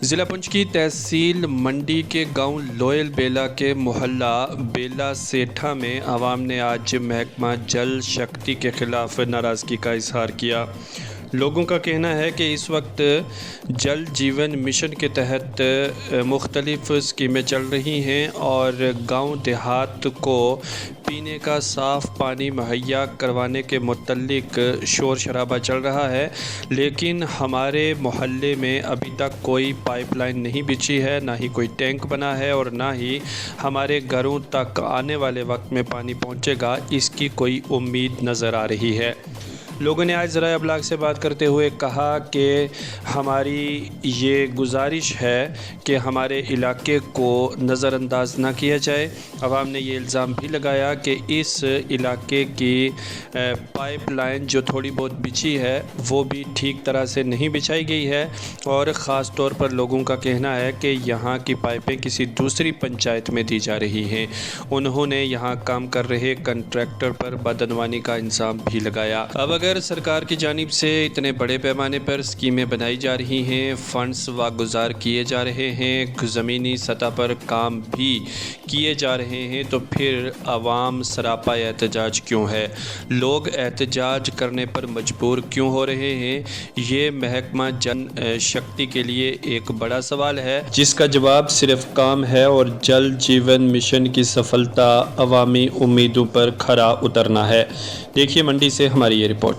ज़िला पुंछ की तहसील मंडी के गांव लोयल बेला के मोहल्ला बेला सेठा में आवाम ने आज महकमा जल शक्ति के ख़िलाफ़ नाराज़गी का इजहार किया। लोगों का कहना है कि इस वक्त जल जीवन मिशन के तहत मुख्तलिफ़ स्कीमें चल रही हैं और गांव देहात को पीने का साफ़ पानी मुहैया करवाने के मुतल्लिक शोर शराबा चल रहा है, लेकिन हमारे मोहल्ले में अभी तक कोई पाइपलाइन नहीं बिछी है, ना ही कोई टैंक बना है और ना ही हमारे घरों तक आने वाले वक्त में पानी पहुंचेगा, इसकी कोई उम्मीद नज़र आ रही है। लोगों ने आज ज़राए अबलाग से बात करते हुए कहा कि हमारी ये गुजारिश है कि हमारे इलाके को नज़रअंदाज ना किया जाए। अवाम ने ये इल्ज़ाम भी लगाया कि इस इलाके की पाइपलाइन जो थोड़ी बहुत बिछी है वो भी ठीक तरह से नहीं बिछाई गई है और ख़ास तौर पर लोगों का कहना है कि यहाँ की पाइपें किसी दूसरी पंचायत में दी जा रही हैं। उन्होंने यहाँ काम कर रहे कंट्रैक्टर पर बदअनवानी का इल्ज़ाम भी लगाया। अब अगर सरकार की जानिब से इतने बड़े पैमाने पर स्कीमें बनाई जा रही हैं, फ़ंड्स वागुज़ार किए जा रहे हैं, ज़मीनी सतह पर काम भी किए जा रहे हैं, तो फिर आवाम सरापा एहतजाज क्यों है? लोग एहतजाज करने पर मजबूर क्यों हो रहे हैं? ये महकमा जन शक्ति के लिए एक बड़ा सवाल है, जिसका जवाब सिर्फ काम है और जल जीवन मिशन की सफलता अवामी उम्मीदों पर खरा उतरना है। देखिए मंडी से हमारी ये रिपोर्ट।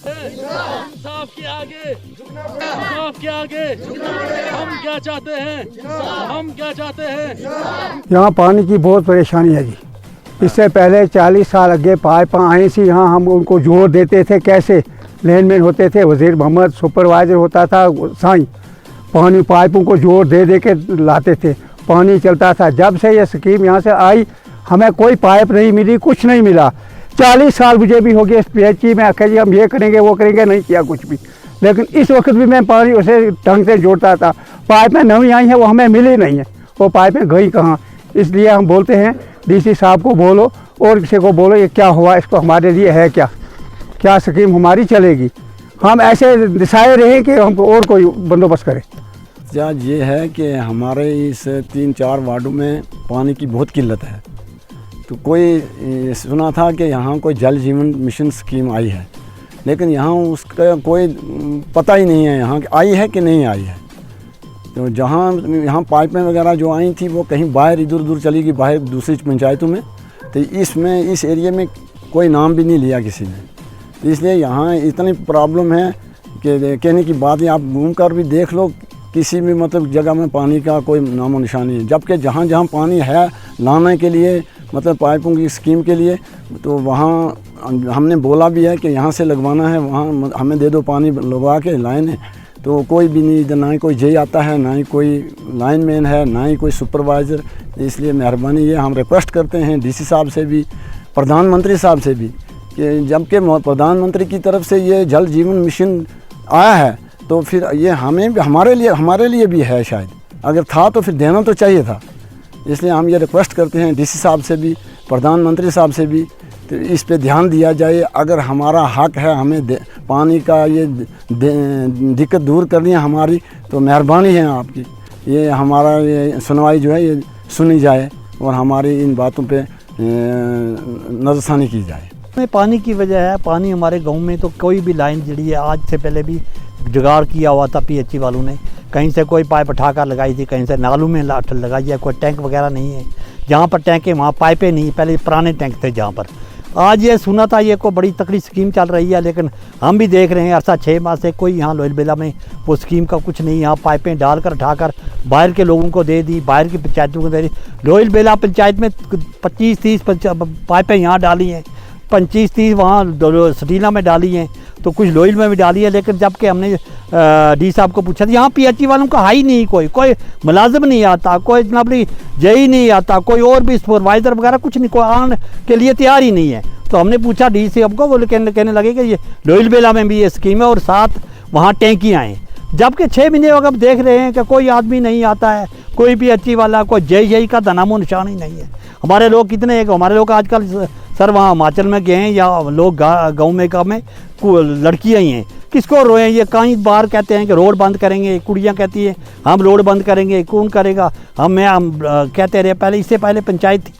इंसाफ के आगे हम क्या चाहते हैं? यहाँ पानी की बहुत परेशानी है जी। इससे पहले 40 साल आगे पाइप आई थी, यहाँ हम उनको जोर देते थे, कैसे लैंडमैन होते थे, वज़ीर मोहम्मद सुपरवाइज़र होता था साईं, पानी पाइपों को जोर दे दे के लाते थे, पानी चलता था। जब से ये स्कीम यहाँ से आई हमें कोई पाइप नहीं मिली, कुछ नहीं मिला। 40 साल मुझे भी हो गए इस PHC में, आखिर जी हम ये करेंगे वो करेंगे, नहीं किया कुछ भी। लेकिन इस वक्त भी मैं पानी उसे ढंग से जोड़ता था, पाइपें नई आई हैं वो हमें मिली नहीं है, वो पाइपें गई कहाँ। इसलिए हम बोलते हैं DC साहब को बोलो और किसी को बोलो ये क्या हुआ, इसको हमारे लिए है क्या स्कीम हमारी चलेगी। हम ऐसे दिशाए रहे कि हम और कोई बंदोबस्त करें। ये है कि हमारे इस 3-4 वार्डों में पानी की बहुत किल्लत है। तो कोई सुना था कि यहाँ कोई जल जीवन मिशन स्कीम आई है, लेकिन यहाँ उसका कोई पता ही नहीं है यहाँ आई है कि नहीं आई है। तो यहाँ पाइपें वगैरह जो आई थी वो कहीं बाहर इधर उधर चली गई, बाहर दूसरी पंचायतों में। तो इस एरिया में कोई नाम भी नहीं लिया किसी ने। तो इसलिए यहाँ इतनी प्रॉब्लम है कि कहने की बात है, आप घूम कर भी देख लो, किसी भी मतलब जगह में पानी का कोई नामो निशानी है। जबकि जहाँ जहाँ पानी है लाने के लिए, मतलब पाइपों की स्कीम के लिए, तो वहाँ हमने बोला भी है कि यहाँ से लगवाना है, वहाँ हमें दे दो पानी लगवा के लाइन है। तो कोई भी नहीं, इधर ना ही कोई जे आता है, ना ही कोई लाइनमैन है, ना ही कोई सुपरवाइज़र। इसलिए मेहरबानी ये हम रिक्वेस्ट करते हैं DC साहब से भी, प्रधानमंत्री साहब से भी, कि जबकि प्रधानमंत्री की तरफ से ये जल जीवन मिशन आया है तो फिर ये हमारे लिए भी है। शायद अगर था तो फिर देना तो चाहिए था। इसलिए हम ये रिक्वेस्ट करते हैं DC साहब से भी, प्रधानमंत्री साहब से भी, तो इस पे ध्यान दिया जाए। अगर हमारा हक है, हमें पानी का ये दिक्कत दूर करनी है हमारी, तो मेहरबानी है आपकी, ये हमारा ये सुनवाई जो है ये सुनी जाए और हमारी इन बातों पे नज़रसानी की जाए। पानी की वजह है, पानी हमारे गांव में तो कोई भी लाइन जड़ी है, आज से पहले भी जुगाड़ किया हुआ था PHC वालों ने, कहीं से कोई पाइप उठाकर लगाई थी, कहीं से नालों में लगाई है, कोई टैंक वगैरह नहीं है। जहाँ पर टैंक है वहाँ पाइपें नहीं, पहले पुराने टैंक थे जहाँ पर। आज ये सुना था ये को बड़ी तकड़ी स्कीम चल रही है, लेकिन हम भी देख रहे हैं अर्सा 6 माह से कोई यहाँ लोयल बेला में वो स्कीम का कुछ नहीं। यहाँ पाइपें डालकर उठाकर बाहर के लोगों को दे दी, बाहर की पंचायतों को दे दी। लोयल बेला पंचायत में 25-30 पाइपें यहाँ डाली हैं, 25-30 वहाँ सटीला में डाली हैं, तो कुछ लोयल में भी डाली है। लेकिन जबकि हमने D साहब को पूछा था, यहाँ PHC वालों का है ही नहीं, कोई मुलाजिम नहीं आता, कोई जनाब JE नहीं आता, कोई और भी सुपरवाइज़र वगैरह कुछ नहीं, कोई आने के लिए तैयार ही नहीं है। तो हमने पूछा D साहब को, वो कहने लगे कि ये लोयल बेला में भी ये स्कीम है और साथ वहाँ टैंकियाँ हैं। जबकि 6 महीने अगर देख रहे हैं कि कोई आदमी नहीं आता है, कोई भी अच्छी वाला, कोई जय का नामो निशान ही नहीं है। हमारे लोग कितने हैं, हमारे लोग आजकल सर वहाँ हिमाचल में गए हैं या लोग गाँव में का में लड़कियाँ ही हैं, किसको रोएं? ये कई बार कहते हैं कि रोड बंद करेंगे, कुड़ियाँ कहती हैं हम रोड बंद करेंगे, कौन करेगा? हम कहते रहे पहले, इससे पहले पंचायत थी,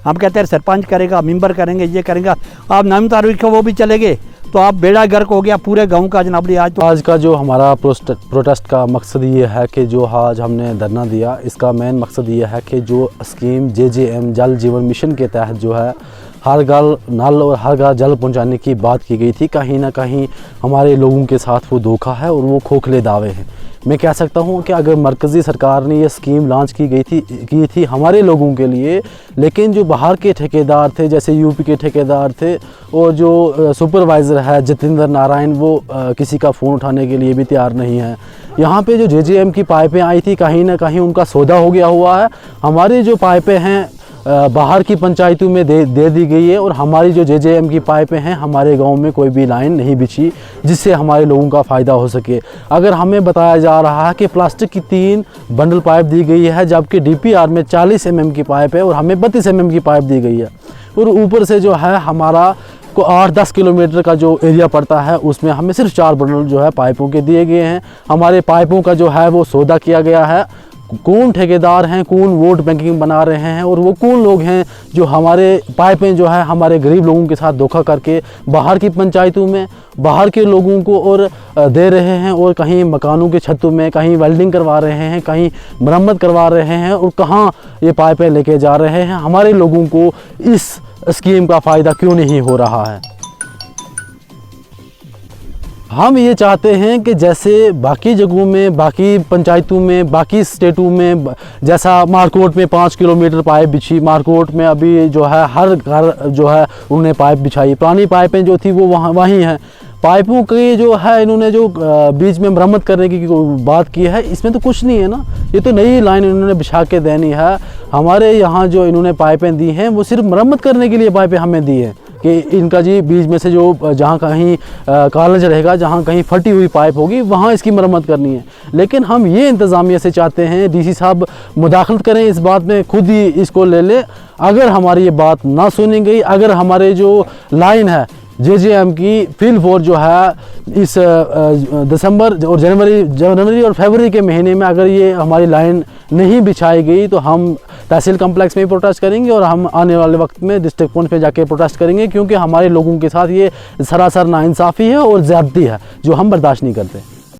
हम कहते हैं सरपंच करेगा, मेंबर करेंगे, ये करेंगे। आप नवीन तारीख वो भी चले गए तो आप बेड़ा गर्क हो गया पूरे गांव का जनाब। आज का जो हमारा प्रोटेस्ट का मकसद ये है कि जो आज हमने धरना दिया, इसका मेन मकसद ये है कि जो स्कीम JJM जल जीवन मिशन के तहत जो है हर घर नल और हर घर जल पहुंचाने की बात की गई थी, कहीं ना कहीं हमारे लोगों के साथ वो धोखा है और वो खोखले दावे हैं। मैं कह सकता हूं कि अगर मरकज़ी सरकार ने ये स्कीम लॉन्च की थी हमारे लोगों के लिए, लेकिन जो बाहर के ठेकेदार थे, जैसे यूपी के ठेकेदार थे और जो सुपरवाइज़र है जतेंद्र नारायण, वो किसी का फ़ोन उठाने के लिए भी तैयार नहीं है। यहाँ पे जो JJM की पाइपें आई थी, कहीं ना कहीं उनका सौदा हो गया हुआ है। हमारी जो पाइपें हैं बाहर की पंचायतों में दे दी गई है और हमारी जो JJM की पाइपें हैं हमारे गांव में कोई भी लाइन नहीं बिछी जिससे हमारे लोगों का फ़ायदा हो सके। अगर हमें बताया जा रहा है कि प्लास्टिक की 3 बंडल पाइप दी गई है, जबकि DPR में 40 mm की पाइप है और हमें 32 mm की पाइप दी गई है, और ऊपर से जो है हमारा को 8-10 किलोमीटर का जो एरिया पड़ता है उसमें हमें सिर्फ 4 बंडल जो है पाइपों के दिए गए हैं। हमारे पाइपों का जो है वो सौदा किया गया है। कौन ठेकेदार हैं, कौन वोट बैंकिंग बना रहे हैं और वो कौन लोग हैं जो हमारे पाइपें जो है हमारे गरीब लोगों के साथ धोखा करके बाहर की पंचायतों में बाहर के लोगों को और दे रहे हैं, और कहीं मकानों के छतों में कहीं वेल्डिंग करवा रहे हैं, कहीं मरम्मत करवा रहे हैं, और कहाँ ये पाइपें लेके जा रहे हैं। हमारे लोगों को इस स्कीम का फ़ायदा क्यों नहीं हो रहा है? हम ये चाहते हैं कि जैसे बाकी जगहों में, बाकी पंचायतों में, बाकी स्टेटों में, जैसा मारकोट में 5 किलोमीटर पाइप बिछी, मारकोट में अभी जो है हर घर जो है उन्होंने पाइप बिछाई, पुरानी पाइपें जो थी वो वहीं हैं। पाइपों की जो है इन्होंने जो बीच में मरम्मत करने की बात की है, इसमें तो कुछ नहीं है ना, ये तो नई लाइन इन्होंने बिछा के देनी है। हमारे यहाँ जो इन्होंने पाइपें दी हैं वो सिर्फ मरम्मत करने के लिए पाइपें हमें दी हैं कि इनका जी बीच में से जो जहाँ कहीं कॉलेज रहेगा, जहाँ कहीं फटी हुई पाइप होगी वहाँ इसकी मरम्मत करनी है। लेकिन हम ये इंतज़ामिया से चाहते हैं DC साहब मुदाखलत करें इस बात में, खुद ही इसको ले ले। अगर हमारी ये बात ना सुनी गई, अगर हमारे जो लाइन है JJM की फील्ड फोर्स जो है इस दिसंबर और जनवरी और फरवरी के महीने में अगर ये हमारी लाइन नहीं बिछाई गई तो हम तहसील कम्प्लेक्स में भी प्रोटेस्ट करेंगे और हम आने वाले वक्त में डिस्ट्रिक्ट पॉइंट पे जाके प्रोटेस्ट करेंगे, क्योंकि हमारे लोगों के साथ ये सरासर नाइंसाफ़ी है और ज़्यादती है जो हम बर्दाश्त नहीं करते।